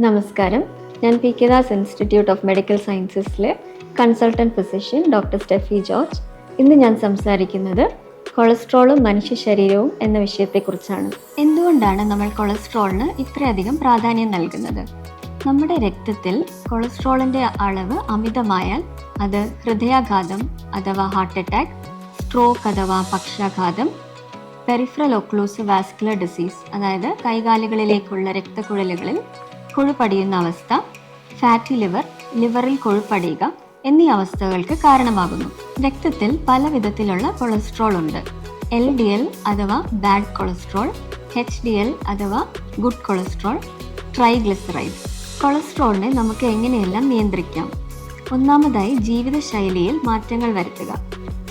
നമസ്കാരം. ഞാൻ P K Das institute of medical സയൻസസിലെ consultant physician doctor Steffi George. ഇന്ന് ഞാൻ സംസാരിക്കുന്നത് കൊളസ്ട്രോളും മനുഷ്യ ശരീരവും എന്ന വിഷയത്തെക്കുറിച്ചാണ്. എന്തുകൊണ്ടാണ് നമ്മൾ കൊളസ്ട്രോളിന് ഇത്രയധികം പ്രാധാന്യം നൽകുന്നത്? നമ്മുടെ രക്തത്തിൽ കൊളസ്ട്രോളിൻ്റെ അളവ് അമിതമായാൽ അത് ഹൃദയാഘാതം അഥവാ ഹാർട്ട് അറ്റാക്ക്, സ്ട്രോക്ക് അഥവാ പക്ഷാഘാതം, പെരിഫറൽ ഒക്ലൂസീവ് വാസ്കുലർ ഡിസീസ് അതായത് കൈകാലുകളിലേക്കുള്ള രക്തക്കുഴലുകളിൽ കൊഴുപ്പടിയുന്ന അവസ്ഥ, ഫാറ്റി ലിവറിൽ കൊഴുപ്പടിയുക എന്നീ അവസ്ഥകൾക്ക് കാരണമാകുന്നു. രക്തത്തിൽ പല വിധത്തിലുള്ള കൊളസ്ട്രോൾ ഉണ്ട്. LDL അഥവാ ബാഡ് കൊളസ്ട്രോൾ, HDL അഥവാ ഗുഡ് കൊളസ്ട്രോൾ, ട്രൈഗ്ലിസറൈഡ്സ്. കൊളസ്ട്രോളിനെ നമുക്ക് എങ്ങനെയെല്ലാം നിയന്ത്രിക്കാം? ഒന്നാമതായി ജീവിതശൈലിയിൽ മാറ്റങ്ങൾ വരുത്തുക.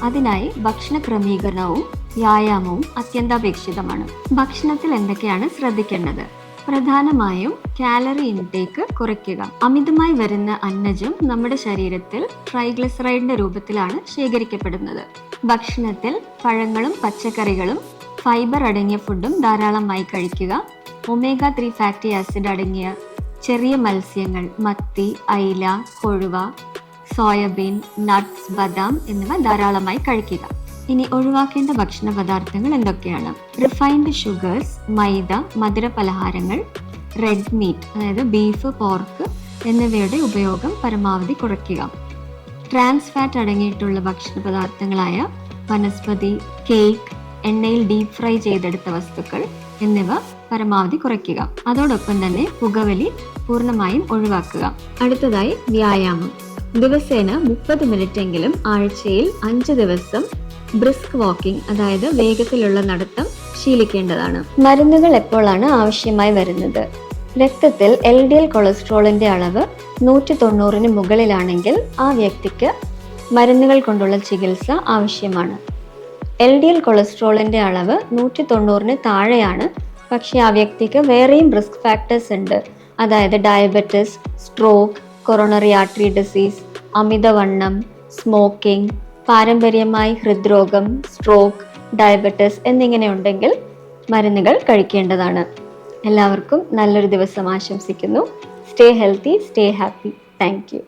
അതിനായി ഭക്ഷണ ക്രമീകരണവും വ്യായാമവും അത്യന്താപേക്ഷിതമാണ്. ഭക്ഷണത്തിൽ എന്തൊക്കെയാണ് ശ്രദ്ധിക്കേണ്ടത്? പ്രധാനമായും കാലറി ഇൻടേക്ക് കുറയ്ക്കുക. അമിതമായി വരുന്ന അന്നജം നമ്മുടെ ശരീരത്തിൽ ട്രൈഗ്ലിസറൈഡിന്റെ രൂപത്തിലാണ് ശേഖരിക്കപ്പെടുന്നത്. ഭക്ഷണത്തിൽ പഴങ്ങളും പച്ചക്കറികളും ഫൈബർ അടങ്ങിയ ഫുഡും ധാരാളമായി കഴിക്കുക. ഒമേഗ 3 ഫാറ്റി ആസിഡ് അടങ്ങിയ ചെറിയ മത്സ്യങ്ങൾ, മത്തി, അയില, കൊഴുവ, സോയാബീൻ, നട്ട്സ്, ബദാം എന്നിവ ധാരാളമായി കഴിക്കുക. ഇനി ഒഴിവാക്കേണ്ട ഭക്ഷണ പദാർത്ഥങ്ങൾ എന്തൊക്കെയാണ്? റിഫൈൻഡ് ഷുഗേഴ്സ്, മൈദ, മധുര പലഹാരങ്ങൾ, റെഡ് മീറ്റ് അതായത് ബീഫ്, പോർക്ക് എന്നിവയുടെ ഉപയോഗം പരമാവധി കുറയ്ക്കുക. ട്രാൻസ് ഫാറ്റ് അടങ്ങിയിട്ടുള്ള ഭക്ഷണ പദാർത്ഥങ്ങളായ വനസ്പതി, കേക്ക്, എണ്ണയിൽ ഡീപ് ഫ്രൈ ചെയ്തെടുത്ത വസ്തുക്കൾ എന്നിവ പരമാവധി കുറയ്ക്കുക. അതോടൊപ്പം തന്നെ പുകവലി പൂർണ്ണമായും ഒഴിവാക്കുക. അടുത്തതായി വ്യായാമം. ദിവസേന 30 മിനിറ്റെങ്കിലും ആഴ്ചയിൽ 5 ദിവസം ബ്രിസ്ക് വാക്കിംഗ് അതായത് വേഗത്തിലുള്ള നടത്തം ശീലിക്കേണ്ടതാണ്. മരുന്നുകൾ എപ്പോഴാണ് ആവശ്യമായി വരുന്നത്? രക്തത്തിൽ LDL കൊളസ്ട്രോളിന്റെ അളവ് 190 മുകളിലാണെങ്കിൽ ആ വ്യക്തിക്ക് മരുന്നുകൾ കൊണ്ടുള്ള ചികിത്സ ആവശ്യമാണ്. LDL കൊളസ്ട്രോളിന്റെ അളവ് 190 താഴെയാണ്, പക്ഷേ ആ വ്യക്തിക്ക് വേറെയും റിസ്ക് ഫാക്ടേഴ്സ് ഉണ്ട്. അതായത് diabetes, stroke, coronary artery disease, അമിതവണ്ണം, സ്മോക്കിംഗ്, പാരമ്പര്യമായി ഹൃദ്രോഗം, സ്ട്രോക്ക്, ഡയബറ്റിസ് എന്നിങ്ങനെ ഉണ്ടെങ്കിൽ മരുന്നുകൾ കഴിക്കേണ്ടതാണ്. എല്ലാവർക്കും നല്ലൊരു ദിവസം ആശംസിക്കുന്നു. Stay healthy, stay happy. Thank you.